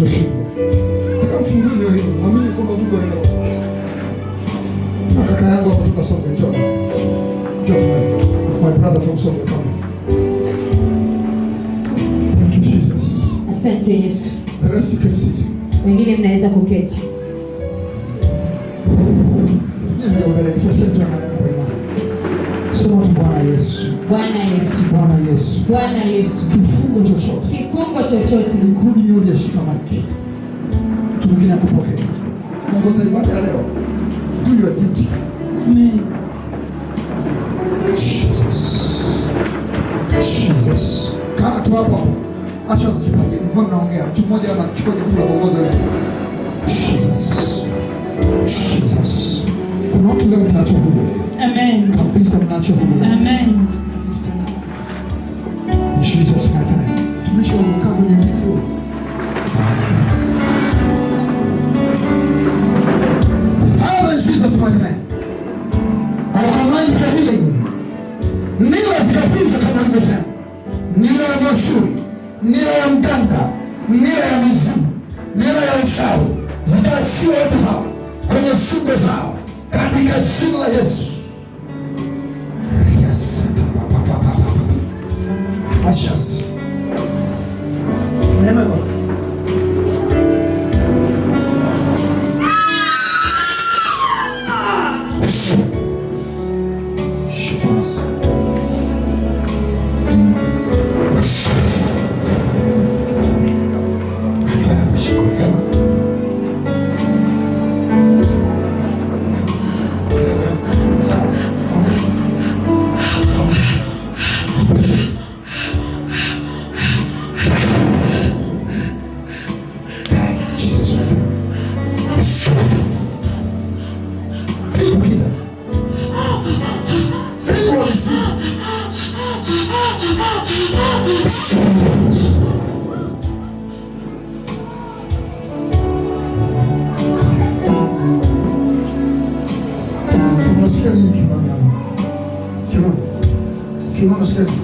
kutoshindwa. Nikamfungulia leo hii, naamini kwamba Mungu anaenda. Na kaka yangu hapo tukasonga njoo. My brother from Songo County. Thank you Jesus. Asante Yesu. The rest you can sit. Wengine mnaweza kuketi. Ndio mbele kisha tu anaenda kwa imani. Sema tu Bwana Yesu. Bwana Yesu. Bwana Yesu. Bwana Yesu. Kifungo chochote. Kifungo chochote. Nikurudi nyori ya shika maiki. Mtu mwingine akupokea. Mungu ibada ya leo. Do your duty. Amen. Jesus. Kama tu hapo. Acha usijipange. Mbona naongea? Mtu mmoja anachukua jukumu la kuongoza hizo. Jesus. Jesus. Kuna watu leo mtaacha huduma. Amen. Kabisa mnaacha huduma. Amen. Jesus mighty name. Tumisha ukaa kwenye kiti huo. Father in Jesus mighty name. I command for healing. Nila zikafunza kama nilivyosema. Nila ya mashauri, nila ya mganga, nila ya mizimu, nila ya uchawi zikaachiwa watu hao kwenye shingo zao katika jina la Yesu. Yes. Ashas. Neema God. Unasikia nini kimani hapo? Kimani unasikia nini?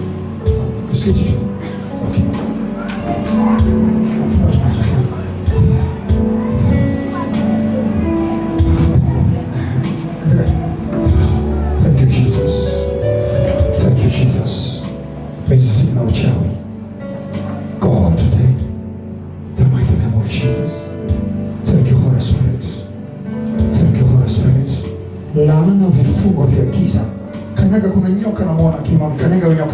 Unasikia chochote? Okay. Fuata macho. Thank you Jesus. Thank you Jesus. Mezima na uchawi. God today. The mighty name of Jesus. Thank you Holy Spirit. Thank you Holy Spirit. Laana na vifungo vya giza. Kanyaga kuna nyoka na muona kimam. Kanyaga nyoka.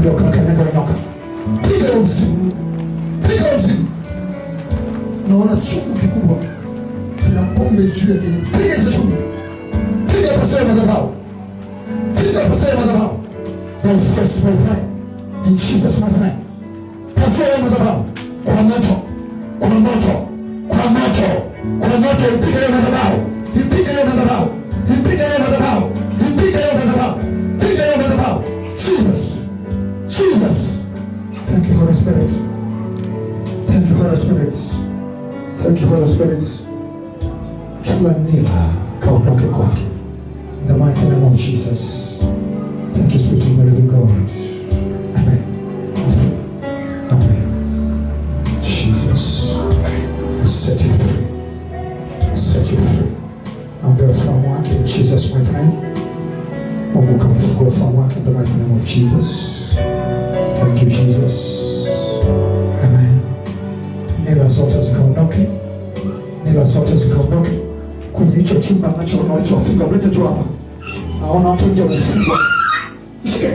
Nyoka kanyaga nyoka. Piga mzimu. Piga mzimu. Naona chungu kikubwa. Kuna pombe juu yake. Piga hizo chungu. Piga pasaya madhabahu. Piga pasaya madhabahu. By force, by fire. In Jesus' mighty name. Pasaya madhabahu. Kwa moto. Kwa moto. Kwa moto. Kwa moto. Piga hiyo madhabahu. Piga hiyo madhabahu. Piga hiyo madhabahu. Piga hiyo madhabahu. Piga hiyo madhabahu. Jesus. Jesus. Thank you Holy Spirit. Thank you Holy Spirit. Thank you Holy Spirit. Kila nila kaondoke kwake. In the mighty name of Jesus. Thank you Spirit of the living God. Amen. Amen. Jesus. Set you free. Set you free. Naomba ufahamu wake in Jesus mighty name. Mungu kamfungua ufahamu wake in the mighty name of Jesus. Thank you Jesus. Amen. Nila zote zikaondoke. Nila zote zikaondoke. Kwenye hicho chumba nachoona walichofunga mlete tu hapa. Naona watu wengi wamefungwa. Mshike.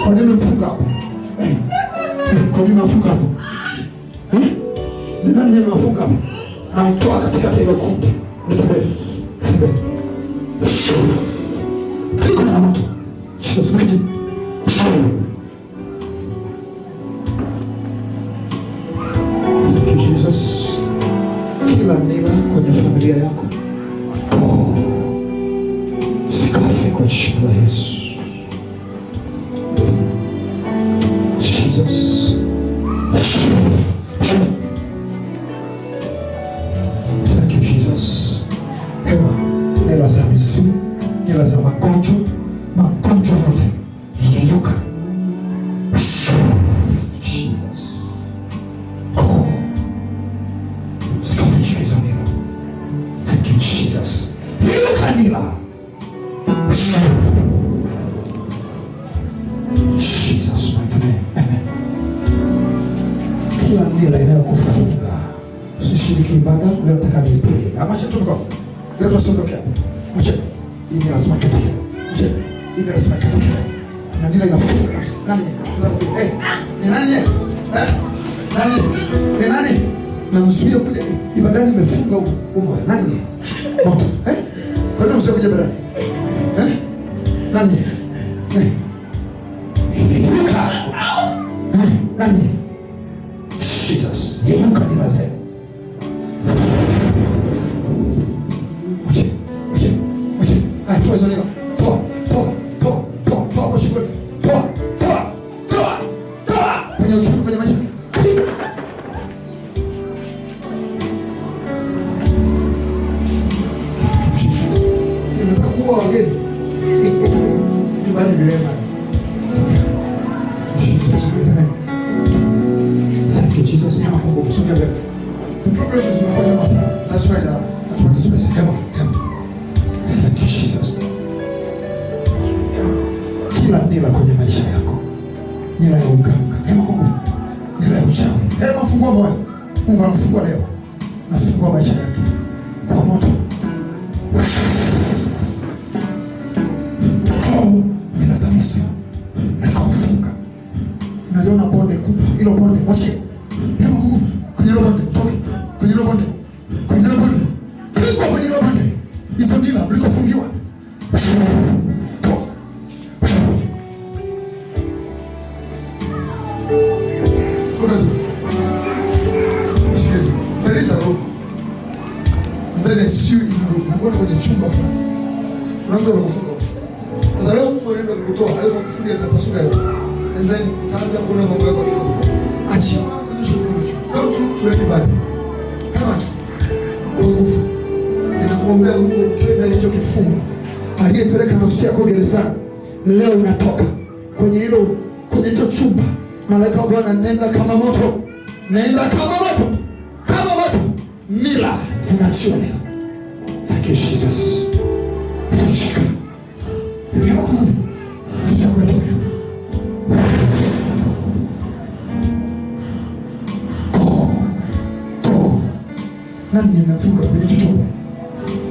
Kwa nini mfunga hapo? Kwa nini mfunga hapo? Ni nani mfunga hapo? Na mtoa katikati ile kundi. Nitembee. Nitembee. Kiko na moto. Jesus mighty. Thank you Jesus. Kila nila kwenye familia yako sikafe kwa jina la Yesu. Jesus. Thank you Jesus. Hewa nila za mizimu, nila za magonjwa yote yeyuka. Jesus. nila inayokufunga usishiriki ibada leo, nataka niipige. Acha tu kwa leo tusiondoke. Acha hii lazima katika. Acha hii lazima katika. Na nila inafunga. Nani? Ni nani? Nani? Ni nani? Na mzuia kuja ibadani, imefunga umo. Nani? Moto. Kwa nini mzuia kuja ibadani? Nani? Nani? Jesus. Yehuka ni lazima. Toa hizo nila. Toa. Mshikoni. Toa. Kwenye uchumi, kwenye maisha. Jesus. Nimekuwa wageni. Ibadi vilema. Jesus. Thank you, Jesus. Hema kwa nguvu. Songa mbele. The problem is tunafanya masaa. That's why hatupati space. Hema. Thank you, Jesus. Kila nila kwenye maisha yako, nila ya uganga, hema kwa nguvu, nila ya uchawi, hema fungua moyo. Mungu anafungua leo. Nafungua maisha yake kwa moto. Nila za Misri nikawafunga. Naliona bonde kubwa, hilo bonde mwachie. Hema kwa nguvu, kwenye hilo bonde, toke kwenye hilo bonde, kwenye hilo bonde, liko kwenye hilo bonde. Hizo nila mlikofungiwa. There is a room. And then I see you in a room. Nakuona kwenye chumba fulani. Kuna mtu anakufunga. Sasa leo Mungu anaenda kukutoa, hayo kukufunga atapasuka hayo. And then utaanza kuona mambo yako kidogo. Achia kwenye chumba hicho. Don't to anybody. Kama tu. Kwa nguvu. Ninakuombea Mungu akutoe ndani hicho kifungo. Aliyepeleka nafsi yako gerezani, leo unatoka kwenye hicho chumba. Malaika wa Bwana, nenda kama moto. Nenda kama moto. Kama moto. Nila zinaachiwa leo. Thank you, Jesus. Shika. Ndio kwa nguvu. Tutakwenda. Go. Nani amefunga kwenye chumba?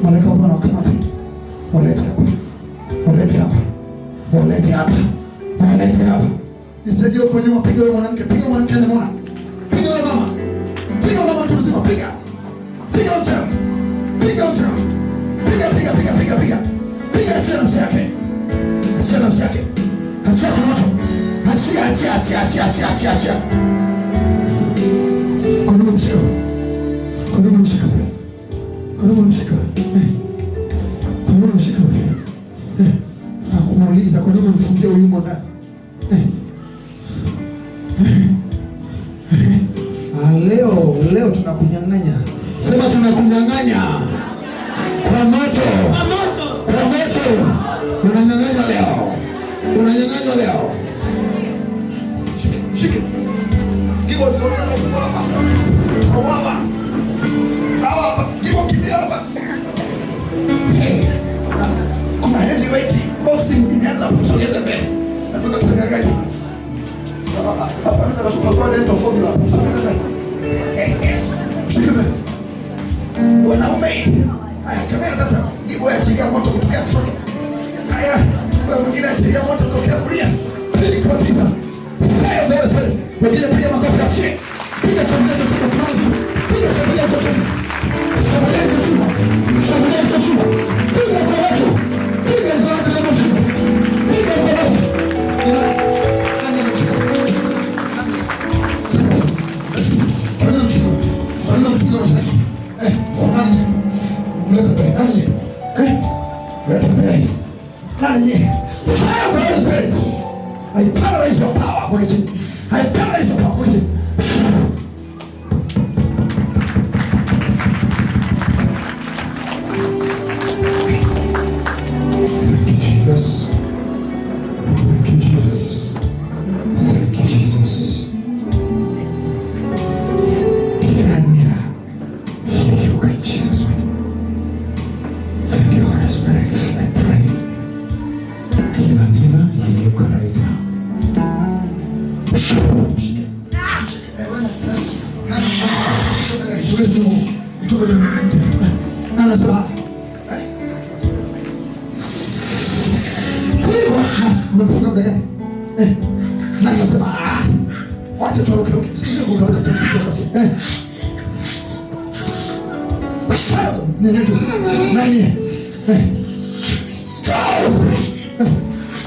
Malaika wa Bwana wakamata. Walete hapa. Nisaidie huko nyuma, piga wewe mwanamke, nimeona. Piga wewe mama. Piga mama mtu mzima, piga. Piga mchawi. Piga. Achia nafsi yake. Achia kwa moto. Achia. Kwa nini mshika? Nakuuliza, kwa nini mfungie huyu ndani? Leo tunakunyang'anya. Sema tunakunyang'anya. Kwa moto. Unanyang'anya leo. Shike. Kibo zote hapa. Kawawa. Kibo kimbia hapa. Kuna heavyweight boxing inaanza kusogeza mbele. Lazima tunyang'anye. Hapa nataka tukapata dental formula. Sogeza mbele. Shike mbele. Wanaume. Haya, kamera sasa. Kibo achilia moto kutokea kushoto. Haya, wewe mwingine achilia moto kutokea kulia. Ili kupita. Haya, very. Mwingine piga makofi ya chini. Piga shambulia za chuma, simama juu. Piga shambulia za chuma. Shambulia za chuma. Piga kwa watu. Piga kwa watu kama chuma. Piga kwa watu. Nani mfunga mashaki? Nani? Mleta mbele. Nani? Fire of the Holy Spirit. I paralyze your power. Thank you, Jesus. Mtumishi wa Mungu kutoka kwenye mti. Na anasema umefunga muda gani? Na anasema wacha tuondoke. Sisi kugaruka tuondoke. Nyenyeju nani?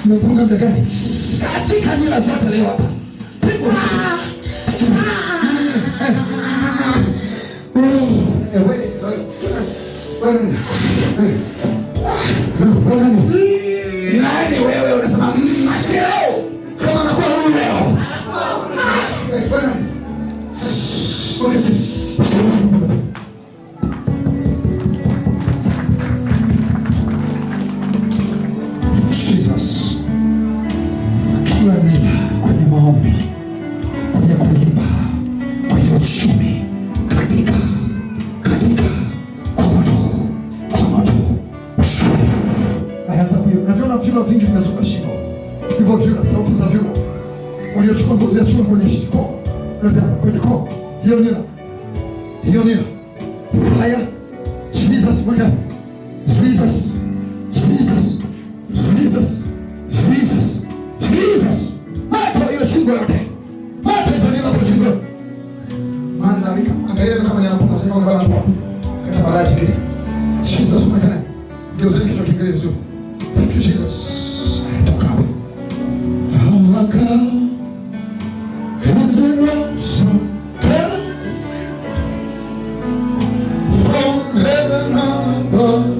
Umefunga muda gani? Katika nira zote leo hapa. Pigo nani wewe unasema macheo sema nakuwa huru leo. Jesus, kila nina kwenye maombi, kwenye kuimba, kwenye uchumi, katika kwa moto ayaanza kuyo. Naviona vyura vingi vimezuka shingo, hivyo vyura, sauti za vyura waliochukua ngozi ya chura kwenye koo, kwenye koo. Hiyo nina fire. Jesus, mwaka Jesus, mato hiyo shingo yote, mato hizo nina kwa shingo mandarika. Angalia kama ninapoma sasa kama baba kata baraji kile. Jesus, mwaka nani ndio zile kichwa kingine vizuri. Thank you Jesus. Toka hapo. Oh my God, heavens and earth from heaven above.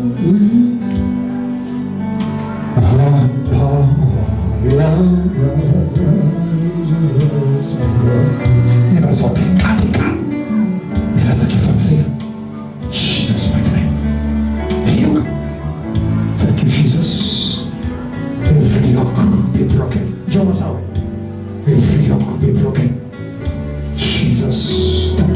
Nina zote katika nina za kifamilia. Jesus my name. Thank you Jesus. Every yoke be broken. Joma sawe. Every yoke be broken. Jesus. Thank you.